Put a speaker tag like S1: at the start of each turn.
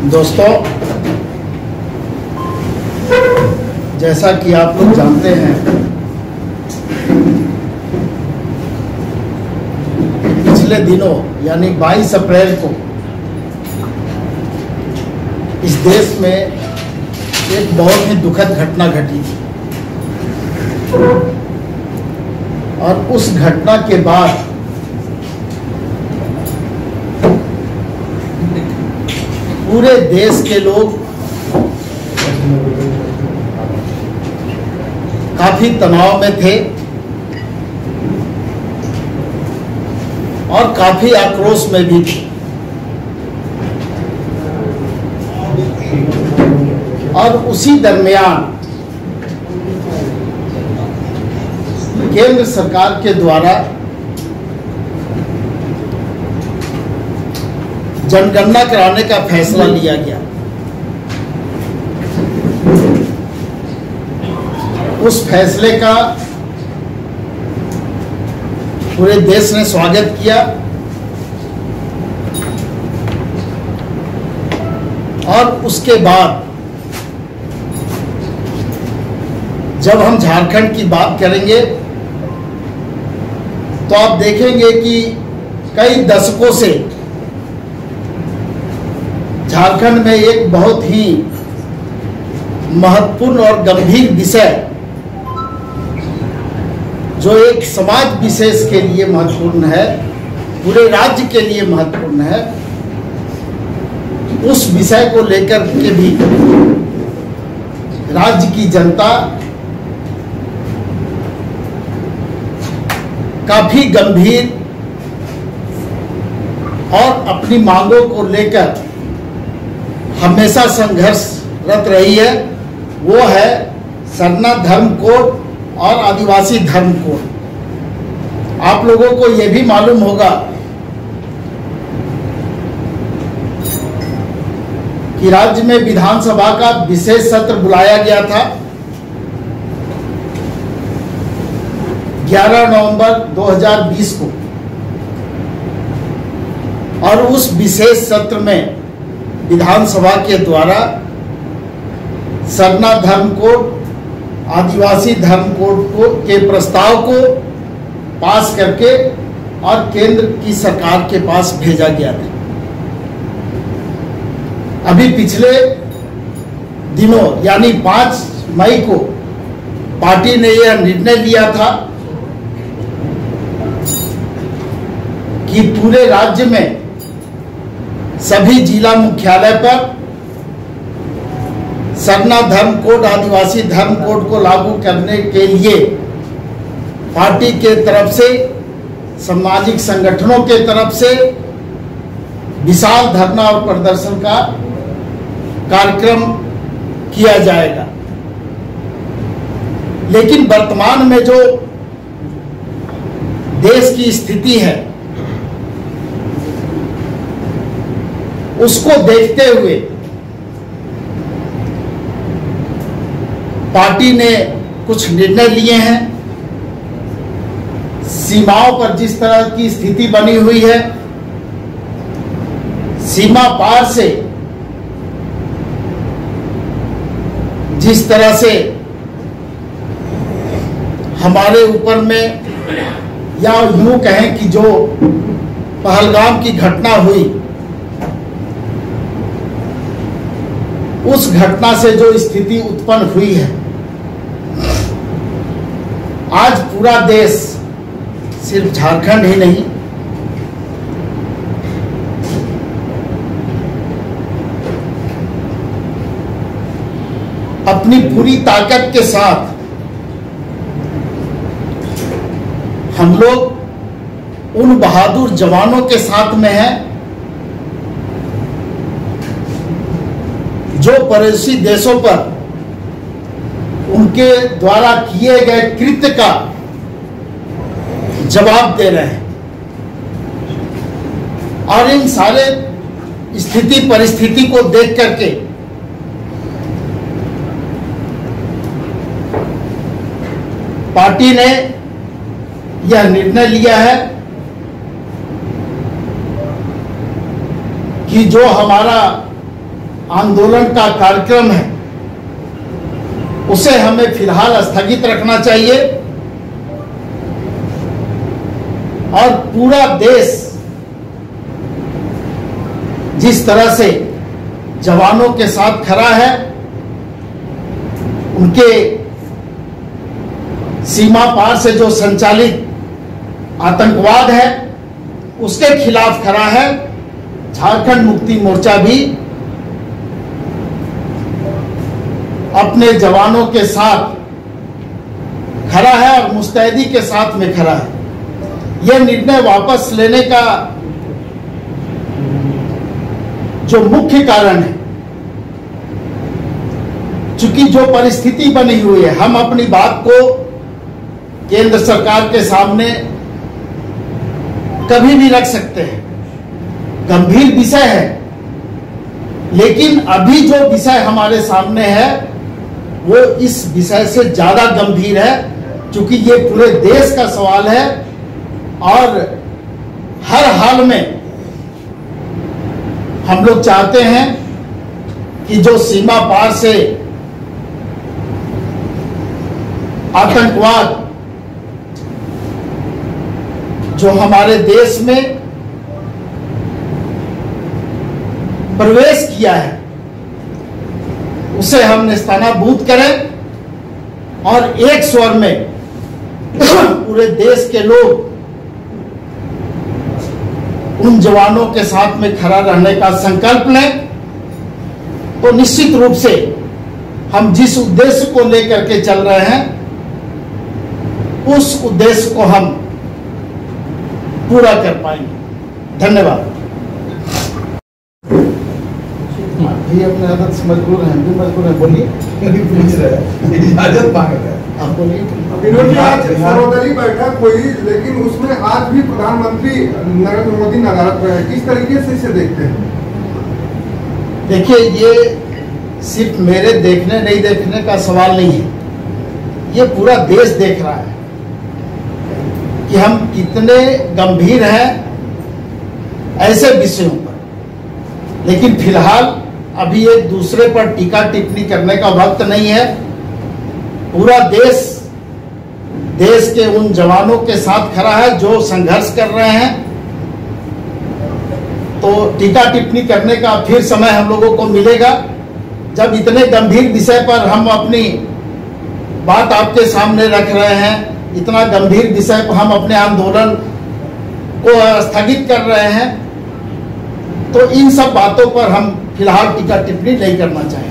S1: दोस्तों, जैसा कि आप लोग जानते हैं, पिछले दिनों यानी 22 अप्रैल को इस देश में एक बहुत ही दुखद घटना घटी थी और उस घटना के बाद पूरे देश के लोग काफी तनाव में थे और काफी आक्रोश में भी थे। और उसी दरमियान केंद्र सरकार के द्वारा जनगणना कराने का फैसला लिया गया। उस फैसले का पूरे देश ने स्वागत किया और उसके बाद जब हम झारखंड की बात करेंगे तो आप देखेंगे कि कई दशकों से झारखंड में एक बहुत ही महत्वपूर्ण और गंभीर विषय, जो एक समाज विशेष के लिए महत्वपूर्ण है, पूरे राज्य के लिए महत्वपूर्ण है, उस विषय को लेकर के भी राज्य की जनता काफी गंभीर और अपनी मांगों को लेकर हमेशा संघर्षरत रही है। वो है सरना धर्म कोड और आदिवासी धर्म कोड। आप लोगों को यह भी मालूम होगा कि राज्य में विधानसभा का विशेष सत्र बुलाया गया था 11 नवंबर 2020 को, और उस विशेष सत्र में विधानसभा के द्वारा सरना धर्म कोड, आदिवासी धर्म कोड के प्रस्ताव को पास करके और केंद्र की सरकार के पास भेजा गया था। अभी पिछले दिनों यानी 5 मई को पार्टी ने यह निर्णय लिया था कि पूरे राज्य में सभी जिला मुख्यालय पर सरना धर्म कोड, आदिवासी धर्म कोड को लागू करने के लिए पार्टी के तरफ से, सामाजिक संगठनों के तरफ से विशाल धरना और प्रदर्शन का कार्यक्रम किया जाएगा। लेकिन वर्तमान में जो देश की स्थिति है उसको देखते हुए पार्टी ने कुछ निर्णय लिए हैं। सीमाओं पर जिस तरह की स्थिति बनी हुई है, सीमा पार से जिस तरह से हमारे ऊपर में, या यूं कहें कि जो पहलगाम की घटना हुई, उस घटना से जो स्थिति उत्पन्न हुई है, आज पूरा देश, सिर्फ झारखंड ही नहीं, अपनी पूरी ताकत के साथ हम लोग उन बहादुर जवानों के साथ में हैं जो पड़ोसी देशों पर उनके द्वारा किए गए कृत्य का जवाब दे रहे हैं। और इन सारे स्थिति परिस्थिति को देख करके पार्टी ने यह निर्णय लिया है कि जो हमारा आंदोलन का कार्यक्रम है उसे हमें फिलहाल स्थगित रखना चाहिए और पूरा देश जिस तरह से जवानों के साथ खड़ा है, उनके सीमा पार से जो संचालित आतंकवाद है उसके खिलाफ खड़ा है, झारखंड मुक्ति मोर्चा भी अपने जवानों के साथ खड़ा है और मुस्तैदी के साथ में खड़ा है। यह निर्णय वापस लेने का जो मुख्य कारण है, चूंकि जो परिस्थिति बनी हुई है, हम अपनी बात को केंद्र सरकार के सामने कभी भी रख सकते हैं, गंभीर विषय है, लेकिन अभी जो विषय हमारे सामने है वो इस विषय से ज्यादा गंभीर है, क्योंकि ये पूरे देश का सवाल है और हर हाल में हम लोग चाहते हैं कि जो सीमा पार से आतंकवाद जो हमारे देश में प्रवेश किया है उसे हम नेस्तनाबूद करें और एक स्वर में पूरे देश के लोग उन जवानों के साथ में खड़ा रहने का संकल्प लें, तो निश्चित रूप से हम जिस उद्देश्य को लेकर के चल रहे हैं उस उद्देश्य को हम पूरा कर पाएंगे। धन्यवाद। ये अपने आदत से मजबूर हैं, भी मजबूर हैं, बोलिए।
S2: पूछ रहे हैं, इजाजत मांग रहे हैं,
S1: आप बोलिए।
S3: आज सर्वदलीय बैठक हुई, लेकिन उसमें आज भी प्रधानमंत्री नरेंद्र मोदी नदारद रहे, किस तरीके से इसे देखते हैं?
S1: देखिए, ये सिर्फ मेरे देखने नहीं देखने का सवाल नहीं है, ये पूरा देश देख रहा है कि हम कितने गंभीर हैं ऐसे विषयों पर। लेकिन फिलहाल अभी एक दूसरे पर टीका टिप्पणी करने का वक्त नहीं है। पूरा देश के उन जवानों के साथ खड़ा है जो संघर्ष कर रहे हैं, तो टीका टिप्पणी करने का फिर समय हम लोगों को मिलेगा जब इतने गंभीर विषय पर हम अपनी बात आपके सामने रख रहे हैं, इतना गंभीर विषय पर हम अपने आंदोलन को स्थगित कर रहे हैं, तो इन सब बातों पर हम फिलहाल टीका टिप्पणी नहीं करना चाहेंगे।